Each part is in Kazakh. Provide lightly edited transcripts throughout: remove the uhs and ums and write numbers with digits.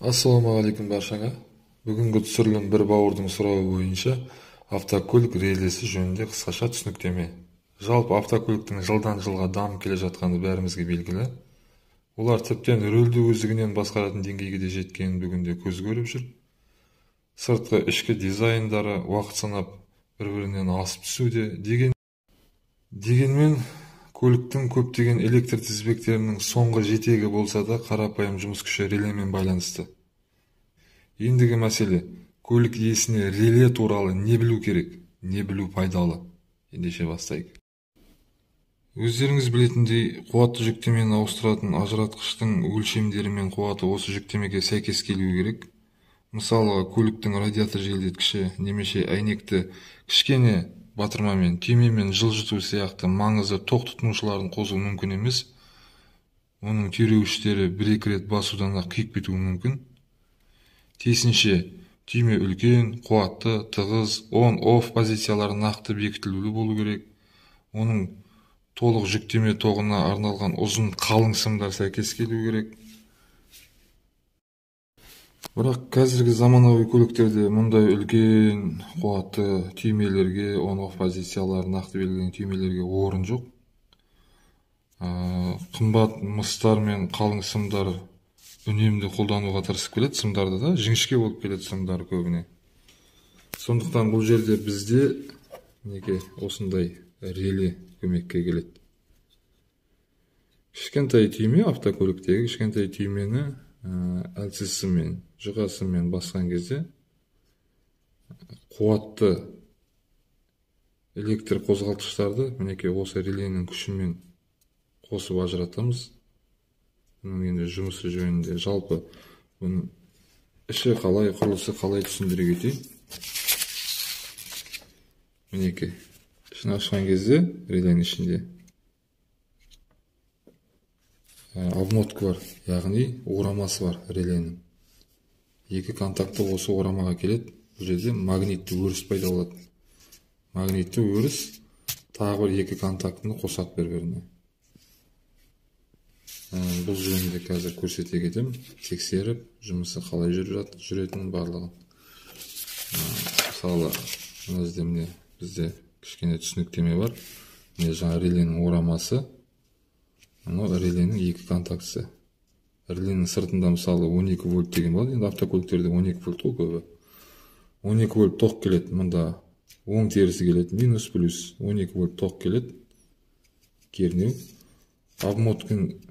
Ассалаумағалейкум баршаңа. Бүгінгі түсірілім бір бауырдың сұрауы бойынша автокөлік релесі жөнінде қысқаша түсініктеме. Жалпы автокөліктің жылдан жылға дамып келе жатқаны бәрімізге белгілі. Олар тіптен рөлді өздігінен басқаратын деңгейге де жеткенін бүгінде көз көріп жүр. Сыртқы ішкі дизайндары уақыт санап бір-бірінен асып түсуде. Дегенмен көліктің көптеген электр тізбектерінің соңғы жетегі болса да қарапайым жұмыс күші релемен байланысты. Ендігі мәселе, көлік иесіне реле туралы не білу керек, не білу пайдалы. Ендеше бастайық. Өздеріңіз білетіндей, қуатты жүктемені ауыстыратын ажыратқыштың өлшемдері мен қуаты осы жүктемеге сәйкес келуі керек. Мысалы, көліктің радиатор желдеткіші немесе әйнекті кішкене батырмамен, түймемен жылжыту сияқты маңызды тоқ тұтынушыларын қосу мүмкін емес. Оның түйреуіштері бір-екі рет басудан ақ күйіп кетуі мүмкін. Тиісінше, түйме үлкен, қуатты, тығыз, on-off позициялары нақты бекітілулі болу керек. Оның толық жүктеме тоғына арналған ұзын қалың сымдар сәйкес келу керек. Бірақ қазіргі заманауи көліктерде мұндай үлкен қуатты түймелерге, on-off позициялары нақты белгіленген түймелерге орын жоқ. Қымбат мыстар мен қалың сымдар үнемді қолдануға тырысып келеді, сымдарды да жіңішке болып келеді сымдар көбіне. Сондықтан бұл жерде бізде осындай реле көмекке келеді. Кішкентай түйме, автокөліктегі кішкентай түймені әлсіз сыммен, жұқа сыммен басқан кезде қуатты электр қозғалтқыштарды осы реленің күшімен қосып ажыратамыз. Бұның енді жұмысы жөнінде жалпы бұның іші қалай, құрылысы қалай түсіндіре кетейін. Ішін ашқан кезде реленің ішінде обмотка бар, яғни орамасы бар реленің. Екі контакты осы орамаға келеді. Бұл жерде магнитті өріс пайда болады. Магнитті өріс тағы бір екі контактыны қосады бір-біріне. Бұл жөнінде қазір көрсете кетем, тексеріп, жұмысы қалай жүретінін барлығын. Мысалы, бізде кішкене түсініктеме бар. Жаңа реленің орамасы, реленің екі контактысы. Реленің сыртында мысалы 12 вольт деген болады. Енді автокөліктерде 12 вольт қой көбі. 12 вольт тоқ келеді. Мұнда оң терісі келеді, минус плюс 12 вольт тоқ келеді. Кернеу. Обмоткин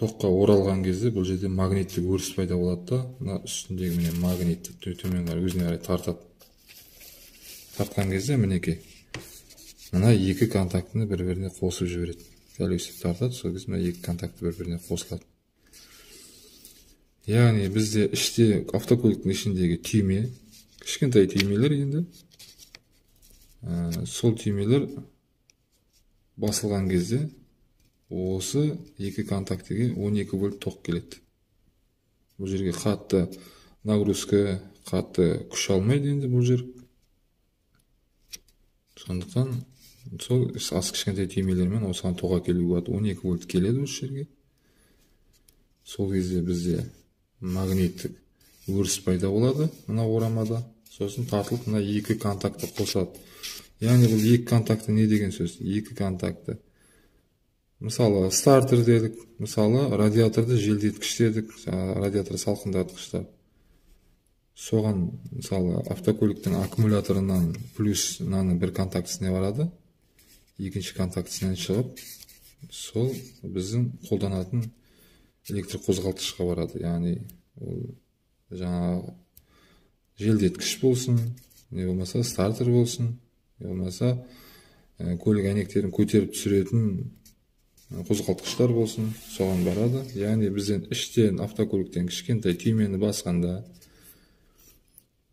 тоққа оралған кезде бұл жерде магниттік өріс пайда болады да, мына үстіндегі магнитті төмен қарай өзіне қарай тартады. Тартқан кезде мына екі контактыны бір-біріне қосып жібереді. Дәл өстіп тартады, сол кезде мына екі контакты бір-біріне қосылады. Яғни бізде іште автокөліктің ішіндегі түйме, кішкентай түймелер енді. Сол түймелер басылған кезде осы екі контактіге 12 вольт тоқ келеді. Бұл жерге қатты нагрузка, қатты күш алмайды енді бұл жер. Сондықтан сол аз кішкентай түймелермен осыған тоға келуге болады. 12 вольт келеді осы жерге. Сол кезде бізде магниттік өріс пайда болады мына орамада. Сосын тартылып мына екі контакты қосады. Яғни бұл екі контакты не деген сөз? Екі контакты. Мысалы, стартер дедік, мысалы, радиаторды желдеткіш дедік, радиатор салқындатқыштар. Соған, мысалы, автокөліктің аккумуляторынан плюс бір контактісіне барады, екінші контактісінен шығып, сол біздің қолданатын электр қозғалтқышқа барады. Яғни, жаңа желдеткіш болсын, не болмаса стартер болсын, не болмаса көлік әйнектерін көтеріп түсіретін қозғалтқыштар болсын, соған барады. Яғни бізден іштен автокөліктен кішкентай түймені басқанда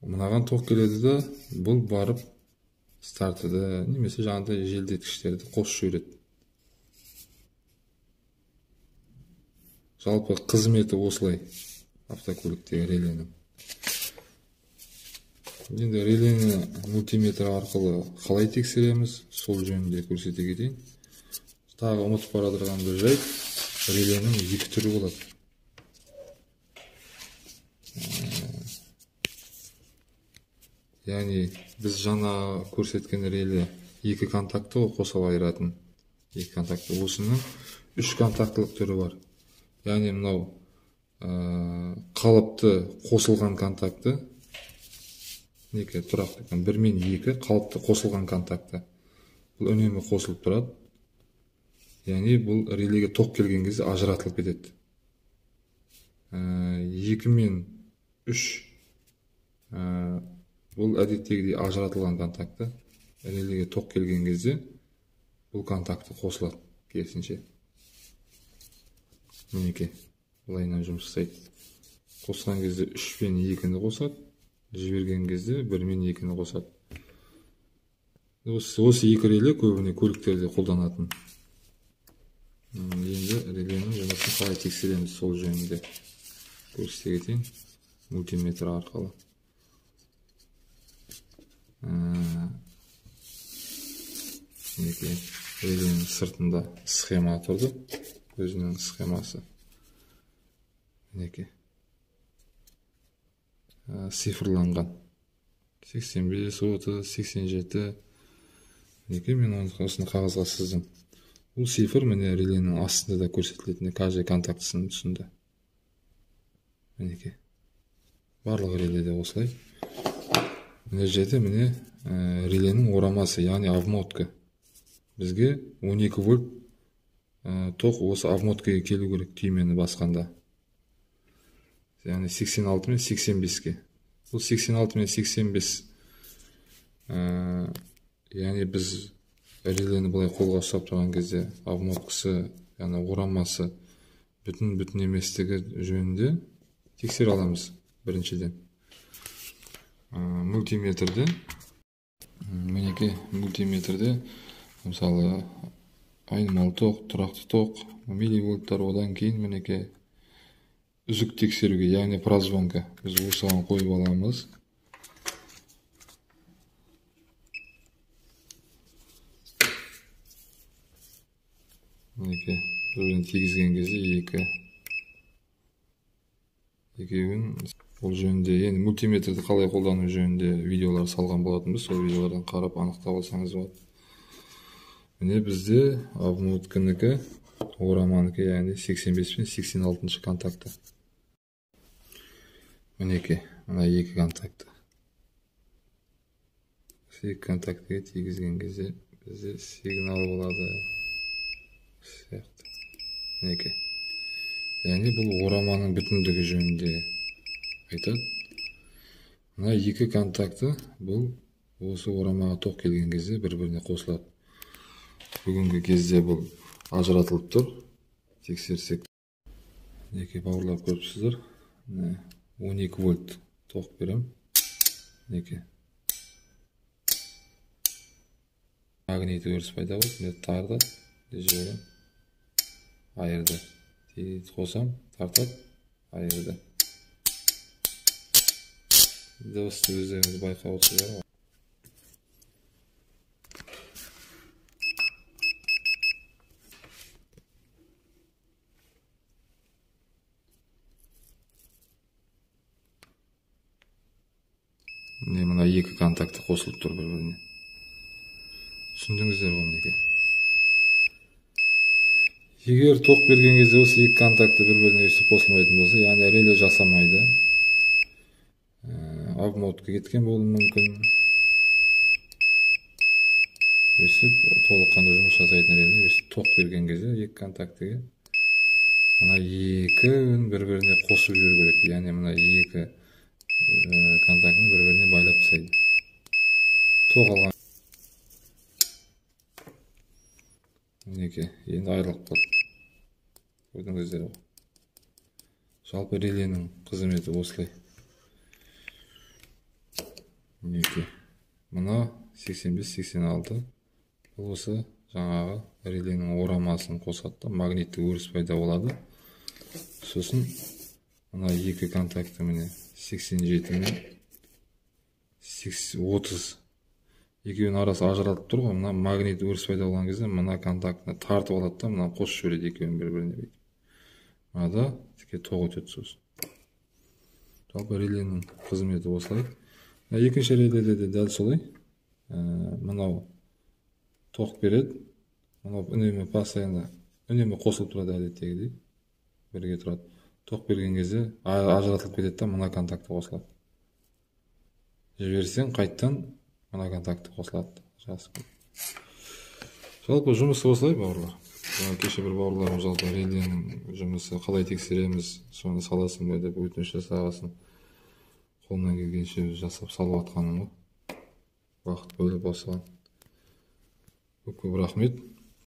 мынаған тоқ келеді да, бұл барып стартерді немесе жаңағыдай желдеткіштерді қосып жібереді. Жалпы қызметі осылай автокөліктегі реленің. Енді релені мультиметр арқылы қалай тексереміз, сол жөнінде көрсете кетейін. Тағы ұмытып бара тұрған бір жайт, реленің екі түрі болады. яғни біз жаңа көрсеткен реле 2 контакты ғой, қосып айыратын 2 контакты. Осының 3 контактылық түрі бар. Яғни мынау қалыпты қосылған контакты, неке тұрақты 1 мен 2 қалыпты қосылған контакты. Бұл үнемі қосылып тұрады. Яғни бұл релеге тоқ келген кезде ажыратылып кетеді. 2 мен 3 бұл әдеттегідей ажыратылған контакты. Релеге тоқ келген кезде бұл контакты қосылады керісінше. Мінеке, бұлайынан жұмыс жасайды. Қосқан кезде 3 пен 2-ні қосады, жіберген кезде 1 мен 2-ні қосады. Осы 2 реле көбіне көліктерде қолданатын. Енді реленің жұмысын қалай тексереміз сол жөнінде көрсете кетейін мультиметр арқылы. Реленің сыртында схема тұрды, өзінің схемасы. Цифрланған 85, 30, 87. Мен осыны қағазға сыздым. Бұл цифр міне реленің астында да көрсетілетін, каждый контактысының тұсында. Мінеке. Барлық реледе осылай. Міне жерде міне реленің орамасы, яғни обмотка. Бізге 12 вольт тоқ осы обмоткаға келу керек түймені басқанда. Яғни 86 мен 85-ке. Бұл 86 мен 85. Яғни біз релені бұлай қолға ұстап тұрған кезде обмоткасы, яғни орамасы бүтін еместігі жөнінде тексере аламыз біріншіден. Мультиметрде, мінеке мультиметрде, мысалы айнымалы тоқ, тұрақты тоқ, милливольттар, одан кейін мінеке үзік тексеруге, яғни прозвонка. Біз осыған қойып аламыз. Мінеке, бірін тегізген кезде екеуін ол жөнінде, енді мультиметрді қалай қолдану жөнінде видеолар салған болатынбыз, сол видеолардан қарап анықтап алсаңыз болады. Міне бізде обмотканікі, ораманікі, яғни 85 пен 86 контакты. Мінеке, мына 2 контакты. 2 контактыға тегізген кезде бізде сигнал болады. Мінеке. Яғни бұл ораманың бүтіндігі жөнінде айтады. Мына 2 контакты бұл осы орамаға тоқ келген кезде бір-біріне қосылады. Бүгінгі кезде бұл ажыратылып тұр. Тексерсек. Мінеке, бауырлап көріпсіздер. 12 вольт тоқ берем. Мінеке. Магниті өріс пайда болды. Мен тарды. Жіберем. Айырды. Қосам, тартады. Айырды. Дауысты өздеріңіз байқап отырсыздар ғой. Мына 2 контакты қосылып тұр бір-біріне. Түсіндіңіздер ғой мінеке. Егер тоқ берген кезде осы 2 контакты бір-біріне өстіп қосылмайтын болса, яғни реле жасамайды. Обмотка кеткен болуы мүмкін. Өстіп толыққанды жұмыс жасайтын реле өстіп тоқ берген кезде 2 контактыға мына 2-ін бір-біріне қосып жүру керек. Яғни мына 2 контактыны бір-біріне байлап тастайды. Тоқ алған. Мінеке, енді айырылып қалды. Көрдіңіздер ғой. Жалпы реленің қызметі осылай. Мінеке. Мына 85-86. Бұл осы жаңағы реленің орамасын қосады. Магнитті өріс пайда болады. Сосын мына 2 контакты міне 87 мен 30. Екеуінің арасы ажыратып тұр ғой. Мына магнит өріс пайда болған кезде мына контактыны тартып алады да, мына қосып жібереді екеуін бір-біріне. Мынада тіке тоқ өтеді сосын. Жалпы реленің қызметі осылай. Екінші реледе де дәл солай. Мынау тоқ береді, мынау үнемі постоянно үнемі қосылып тұрады, әдеттегідей бірге тұрады. Тоқ берген кезде ажыратылып кетеді да мына контакты қосылады. Жіберсең қайттан мына контакты қосылады. Жақсы. Жалпы жұмысы осылай, бауырлар. Кеше бір бауырларым жалпы реленің жұмысы қалай тексереміз, соны саласың ба деп өтініш жасағасын. Қолынан келгенше жасап салып жатқаным ғой. Уақыт бөліп осыған. Көп рахмет.